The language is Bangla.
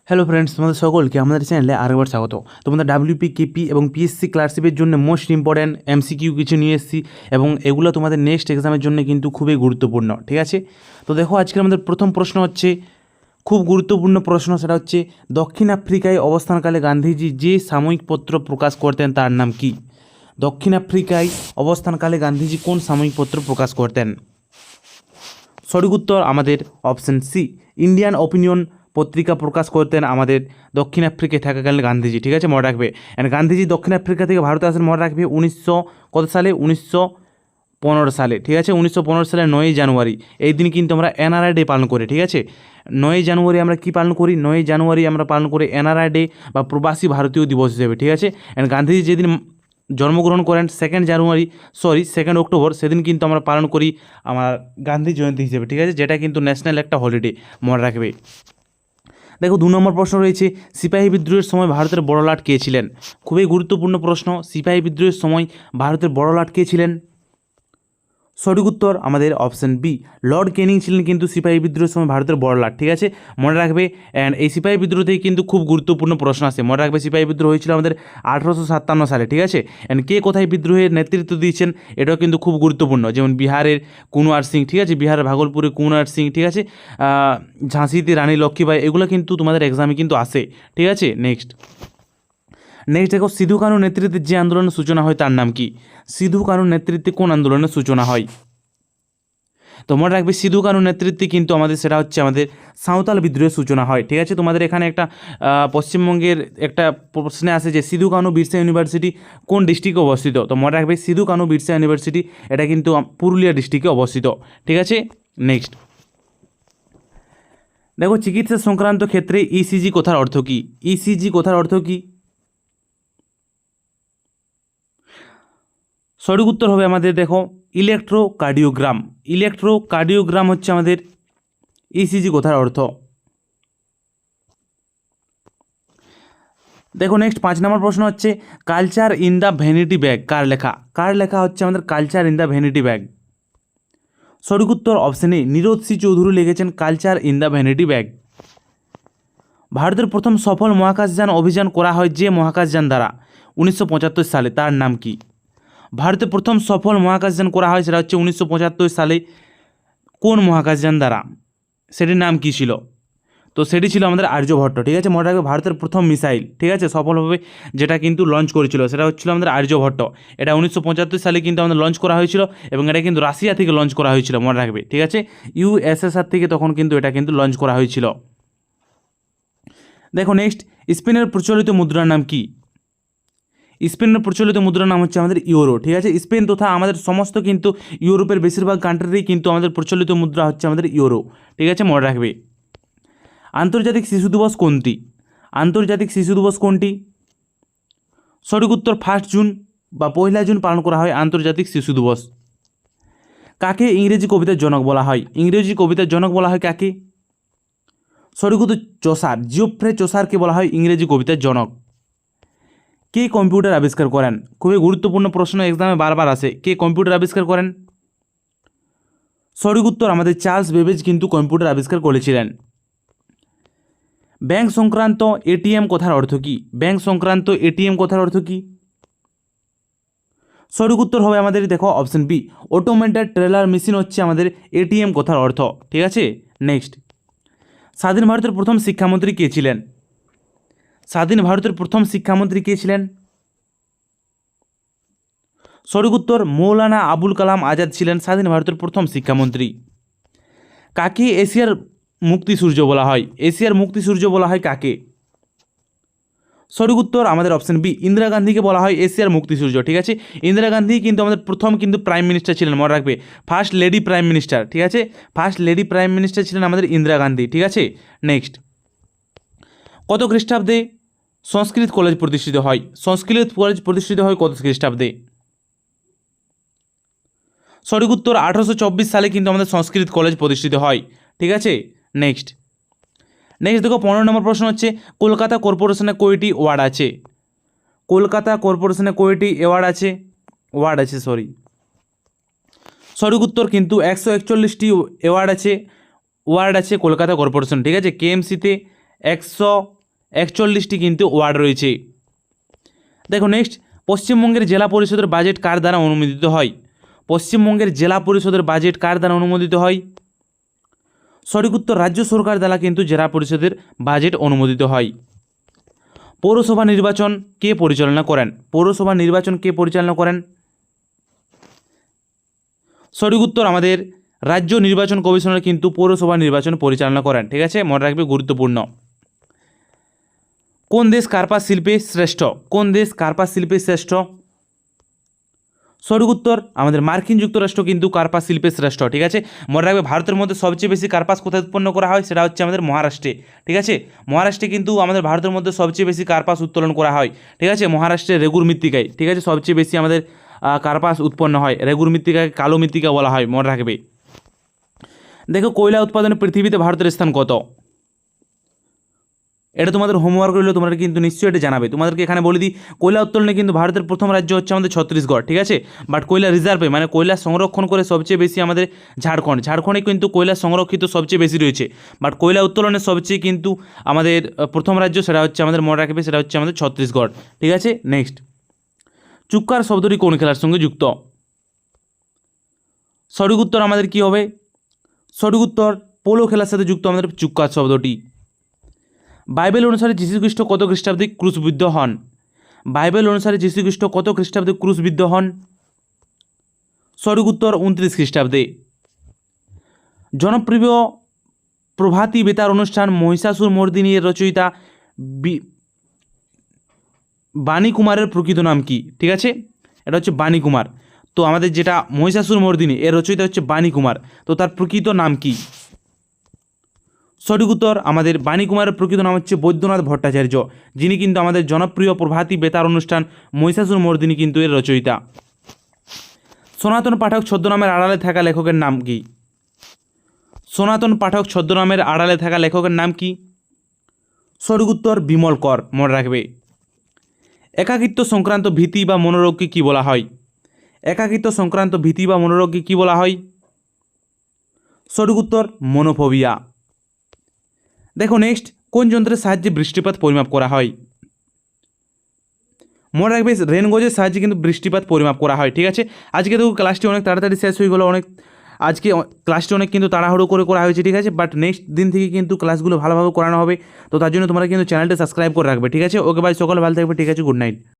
হ্যালো ফ্রেন্ডস, তোমাদের সকলকে আমাদের চ্যানেলে আরেকবার স্বাগত। তোমাদের ডাব্লিউপি, কেপি এবং পিএসসি ক্লার্কশিপের জন্য মোস্ট ইম্পর্ট্যান্ট এমসিকিউ কিছু নিয়ে এসেছি এবং এগুলো তোমাদের নেক্সট এক্সামের জন্য কিন্তু খুবই গুরুত্বপূর্ণ। ঠিক আছে, তো দেখো আজকে আমাদের প্রথম প্রশ্ন হচ্ছে খুব গুরুত্বপূর্ণ প্রশ্ন, সেটা হচ্ছে দক্ষিণ আফ্রিকায় অবস্থানকালে গান্ধীজি যে সাময়িক পত্র প্রকাশ করতেন তার নাম কি? দক্ষিণ আফ্রিকায় অবস্থানকালে গান্ধীজি কোন সাময়িক পত্র প্রকাশ করতেন? সঠিক উত্তর আমাদের অপশন সি, ইন্ডিয়ান ওপিনিয়ন পত্রিকা প্রকাশ করতেন আমাদের দক্ষিণ আফ্রিকায় থাকাকালীন গান্ধীজি। ঠিক আছে, মনে রাখবে। অ্যান্ড গান্ধীজি দক্ষিণ আফ্রিকা থেকে ভারতে আসেন, মনে রাখবে 1915 সালে। ঠিক আছে, 1915 সালের 9ই জানুয়ারি এই দিন কিন্তু আমরা এনআরআই ডে পালন করি। ঠিক আছে, 9ই জানুয়ারি আমরা কি পালন করি? 9ই জানুয়ারি আমরা পালন করি এনআরআই ডে বা প্রবাসী ভারতীয় দিবস হিসেবে। ঠিক আছে, অ্যান্ড গান্ধীজি যেদিন জন্মগ্রহণ করেন 2 অক্টোবর, সেদিন কিন্তু আমরা পালন করি আমার গান্ধী জয়ন্তী হিসেবে। ঠিক আছে, যেটা কিন্তু ন্যাশনাল একটা হলিডে, মনে রাখবে। দেখো 2 নম্বর প্রশ্ন রয়েছে, সিপাহী বিদ্রোহের সময় ভারতের বড় লাট কে ছিলেন? খুবই গুরুত্বপূর্ণ প্রশ্ন। সিপাহী বিদ্রোহের সময় ভারতের বড় লাট কে ছিলেন? সঠিক উত্তর আমাদের অপশন বি, লর্ড ক্যানিং ছিলেন কিন্তু সিপাহী বিদ্রোহের সময় ভারতের বড় লাট। ঠিক আছে, মনে রাখবে। অ্যান্ড এই সিপাহী বিদ্রোহ থেকে কিন্তু খুব গুরুত্বপূর্ণ প্রশ্ন আসে, মনে রাখবে। সিপাহী বিদ্রোহ হয়েছিল আমাদের 1857 সালে। ঠিক আছে, অ্যান্ড কে কোথায় বিদ্রোহের নেতৃত্ব দিয়েছেন এটাও কিন্তু খুব গুরুত্বপূর্ণ, যেমন বিহারের কুনওয়ার সিং। ঠিক আছে, বিহারের ভাগলপুরে কুনওয়ার সিং। ঠিক আছে, ঝাঁসিতে রানী লক্ষ্মীবাই। এগুলো কিন্তু তোমাদের এক্সামে কিন্তু আসে। ঠিক আছে, নেক্সট দেখো, সিধু কানুর নেতৃত্বে যে আন্দোলনের সূচনা হয় তার নাম কি? সিধু কানুর নেতৃত্বে কোন আন্দোলনের সূচনা হয়? তো মনে রাখবে, সিধু কানুর নেতৃত্বে কিন্তু আমাদের সেটা হচ্ছে আমাদের সাঁওতাল বিদ্রোহের সূচনা হয়। ঠিক আছে, তোমাদের এখানে একটা পশ্চিমবঙ্গের একটা প্রশ্নে আসে যে সিধু কানু বিরসা ইউনিভার্সিটি কোন ডিস্ট্রিক্টে অবস্থিত? তো মনে রাখবে, সিধু কানু বিরসা ইউনিভার্সিটি এটা কিন্তু পুরুলিয়া ডিস্ট্রিক্টে অবস্থিত। ঠিক আছে, নেক্সট দেখো, চিকিৎসা সংক্রান্ত ক্ষেত্রে ইসিজি কথার অর্থ কী? ইসিজি কথার অর্থ কী? সঠিক উত্তর হবে আমাদের, দেখো, ইলেকট্রোকার্ডিওগ্রাম। ইলেকট্রোকার্ডিওগ্রাম হচ্ছে আমাদের ইসিজি কথার অর্থ। দেখো নেক্সট 5 নম্বর প্রশ্ন হচ্ছে, culture in the vanity bag কার লেখা? কার লেখা হচ্ছে আমাদের culture in the vanity bag? সঠিক উত্তর option A, Nirad C Chaudhuri লিখেছেন culture in the vanity bag. ভারতের প্রথম সফল মহাকাশযান অভিযান করা হয় যে মহাকাশযান দ্বারা 1975 সালে, তার নাম কি? ভারতের প্রথম সফল মহাকাশযান করা হয় সেটা হচ্ছে 1975 সালে। কোন মহাকাশযান দ্বারা? সেটির নাম কী ছিল? তো সেটি ছিল আমাদের আর্যভট্ট। ঠিক আছে, মনে রাখবে, ভারতের প্রথম মিসাইল, ঠিক আছে, সফলভাবে যেটা কিন্তু লঞ্চ করেছিল সেটা হচ্ছিল আমাদের আর্যভট্ট। এটা 1975 সালে কিন্তু আমাদের লঞ্চ করা হয়েছিল এবং এটা কিন্তু রাশিয়া থেকে লঞ্চ করা হয়েছিল, মনে রাখবে। ঠিক আছে, ইউএসএসআর থেকে তখন কিন্তু এটা কিন্তু লঞ্চ করা হয়েছিল। দেখো নেক্সট, স্পেনের প্রচলিত মুদ্রার নাম কি? স্পেনের প্রচলিত মুদ্রার নাম হচ্ছে আমাদের ইউরো। ঠিক আছে, স্পেন তথা আমাদের সমস্ত কিন্তু ইউরোপের বেশিরভাগ কান্ট্রিতেই কিন্তু আমাদের প্রচলিত মুদ্রা হচ্ছে আমাদের ইউরো। ঠিক আছে, মনে রাখবে। আন্তর্জাতিক শিশু দিবস কোনটি? আন্তর্জাতিক শিশু দিবস কোনটি? সঠিক উত্তর 1 জুন বা 1 জুন পালন করা হয় আন্তর্জাতিক শিশু দিবস। কাকে ইংরেজি কবিতার জনক বলা হয়? ইংরেজি কবিতার জনক বলা হয় কাকে? সঠিক উত্তর চসার, জিওফ্রে চসারকে বলা হয় ইংরেজি কবিতার জনক। কে কম্পিউটার আবিষ্কার করেন? খুবই গুরুত্বপূর্ণ প্রশ্ন, এক্সামে বারবার আসে। কে কম্পিউটার আবিষ্কার করেন? সঠিক উত্তর আমাদের চার্লস বেবেজ কিন্তু কম্পিউটার আবিষ্কার করেছিলেন। ব্যাংক সংক্রান্ত এটিএম কথার অর্থ কী? ব্যাংক সংক্রান্ত এটিএম কথার অর্থ কী? সঠিক উত্তর হবে আমাদের, দেখো, option B, automated teller machine হচ্ছে আমাদের এটিএম কথার অর্থ। ঠিক আছে, নেক্সট, স্বাধীন ভারতের প্রথম শিক্ষামন্ত্রী কে ছিলেন? স্বাধীন ভারতের প্রথম শিক্ষামন্ত্রী কে ছিলেন? সঠিক উত্তর মৌলানা আবুল কালাম আজাদ ছিলেন স্বাধীন ভারতের প্রথম শিক্ষামন্ত্রী। কাকে এশিয়ার মুক্তি সূর্য বলা হয়? এশিয়ার মুক্তি সূর্য বলা হয় কাকে? সঠিক উত্তর আমাদের অপশন বি, ইন্দিরা গান্ধীকে বলা হয় এশিয়ার মুক্তি সূর্য। ঠিক আছে, ইন্দিরা গান্ধী কিন্তু আমাদের প্রথম কিন্তু প্রাইম মিনিস্টার ছিলেন, মনে রাখবে, ফার্স্ট লেডি প্রাইম মিনিস্টার। ঠিক আছে, ফার্স্ট লেডি প্রাইম মিনিস্টার ছিলেন আমাদের ইন্দিরা গান্ধী। ঠিক আছে, নেক্সট, কত খ্রিস্টাব্দে সংস্কৃত কলেজ প্রতিষ্ঠিত হয়? সংস্কৃত কলেজ প্রতিষ্ঠিত হয় কত খ্রিস্টাব্দে? সঠিক উত্তর 1824 সালে কিন্তু আমাদের সংস্কৃত কলেজ প্রতিষ্ঠিত হয়। ঠিক আছে, নেক্সট দেখো 15 নম্বর প্রশ্ন হচ্ছে, কলকাতা কর্পোরেশনে কয়টি ওয়ার্ড আছে? কলকাতা কর্পোরেশনে কয়টি ওয়ার্ড আছে সঠিক উত্তর কিন্তু 141টি ওয়ার্ড আছে কলকাতা কর্পোরেশন। ঠিক আছে, কেএমসিতে 41টি কিন্তু ওয়ার্ড রয়েছে। দেখো নেক্সট, পশ্চিমবঙ্গের জেলা পরিষদের বাজেট কার দ্বারা অনুমোদিত হয়? পশ্চিমবঙ্গের জেলা পরিষদের বাজেট কার দ্বারা অনুমোদিত হয়? সঠিক উত্তর, রাজ্য সরকার দ্বারা কিন্তু জেলা পরিষদের বাজেট অনুমোদিত হয়। পৌরসভা নির্বাচন কে পরিচালনা করেন? পৌরসভা নির্বাচন কে পরিচালনা করেন? সঠিক উত্তর, আমাদের রাজ্য নির্বাচন কমিশনার কিন্তু পৌরসভা নির্বাচন পরিচালনা করেন। ঠিক আছে, মনে রাখবে, গুরুত্বপূর্ণ। কোন দেশ কার্পাস শিল্পে শ্রেষ্ঠ? কোন দেশ কার্পাস শিল্পে শ্রেষ্ঠ? সঠিক উত্তর, আমাদের মার্কিন যুক্তরাষ্ট্র কিন্তু কার্পাস শিল্পে শ্রেষ্ঠ। ঠিক আছে, মনে রাখবে, ভারতের মধ্যে সবচেয়ে বেশি কার্পাস কোথায় উৎপন্ন করা হয়? সেটা হচ্ছে আমাদের মহারাষ্ট্রে। ঠিক আছে, মহারাষ্ট্রে কিন্তু আমাদের ভারতের মধ্যে সবচেয়ে বেশি কার্পাস উত্তোলন করা হয়। ঠিক আছে, মহারাষ্ট্রের রেগুর মৃত্তিকায়। ঠিক আছে, সবচেয়ে বেশি আমাদের কার্পাস উৎপন্ন হয়। রেগুর মৃত্তিকাকে কালো মৃত্তিকা বলা হয়, মনে রাখবে। দেখো, কয়লা উৎপাদনে পৃথিবীতে ভারতের স্থান কত? এটা তোমাদের হোমওয়ার্ক রইলো, তোমরা কিন্তু নিশ্চয়ই এটা জানাবে। তোমাদেরকে এখানে বলে দিই, কয়লা উত্তোলনে কিন্তু ভারতের প্রথম রাজ্য হচ্ছে আমাদের ছত্তিশগড়। ঠিক আছে, বাট কয়লা রিজার্ভে মানে কয়লা সংরক্ষণ করে সবচেয়ে বেশি আমাদের ঝাড়খণ্ডে কিন্তু কয়লা সংরক্ষিত সবচেয়ে বেশি রয়েছে। বাট কয়লা উত্তোলনে সবচেয়ে কিন্তু আমাদের প্রথম রাজ্য, সেটা হচ্ছে আমাদের, মনে রাখবে, সেটা হচ্ছে আমাদের ছত্তিশগড়। ঠিক আছে, নেক্সট, চুক্কার শব্দটি কোন খেলার সঙ্গে যুক্ত? সঠিক উত্তর আমাদের কি হবে? সঠিক উত্তর, পোলো খেলার সাথে যুক্ত আমাদের চুক্কার শব্দটি। বাইবেল অনুসারে যীশুখ্রিস্ট কত খ্রিস্টাব্দে ক্রুশবিদ্ধ হন? বাইবেল অনুসারে যীশুখ্রিস্ট কত খ্রিস্টাব্দে ক্রুশবিদ্ধ হন? সঠিক উত্তর, 29 খ্রিস্টাব্দে। জনপ্রিয় প্রভাতী বেতার অনুষ্ঠান মহিষাসুর মর্দিনী এর রচয়িতা বাণী কুমারের প্রকৃত নাম কি? ঠিক আছে, এটা হচ্ছে বাণী কুমার। তো আমাদের যেটা মহিষাসুর মর্দিনী এর রচয়িতা হচ্ছে বাণী কুমার, তো তার প্রকৃত নাম কি? সঠিক উত্তর, আমাদের বাণী কুমারের প্রকৃত নাম হচ্ছে বৈদ্যনাথ ভট্টাচার্য, যিনি কিন্তু আমাদের জনপ্রিয় প্রভাতী বেতার অনুষ্ঠান মহিষাসুর মর্দিনী কিন্তু এর রচয়িতা। সনাতন পাঠক ছদ্মনামের আড়ালে থাকা লেখকের নাম কি? সনাতন পাঠক ছদ্মনামের আড়ালে থাকা লেখকের নাম কি? সঠিক উত্তর, বিমল কর, মনে রাখবে। একাকিত্ব সংক্রান্ত ভীতি বা মনোরোগকে কী বলা হয়? একাকিত্ব সংক্রান্ত ভীতি বা মনোরোগকে কী বলা হয়? সঠিক উত্তর, মনোফোবিয়া। দেখো নেক্সট, কোন যন্ত্রের সাহায্যে বৃষ্টিপাত পরিমাপ করা হয়? মনে রাখবে, রেনগজের সাহায্যে কিন্তু বৃষ্টিপাত পরিমাপ করা হয়। ঠিক আছে, আজকে দেখো ক্লাসটি অনেক তাড়াতাড়ি শেষ হয়ে গেলো, আজকে ক্লাসটি অনেক কিন্তু তাড়াহুড়ো করে করা হয়েছে। ঠিক আছে, বাট নেক্সট দিন থেকে কিন্তু ক্লাসগুলো ভালোভাবে করানো হবে। তো তার জন্য তোমরা কিন্তু চ্যানেলটা সাবস্ক্রাইব করে রাখবে। ঠিক আছে, ওকে, বাই, সকলে ভালো থাকবে। ঠিক আছে, গুড নাইট।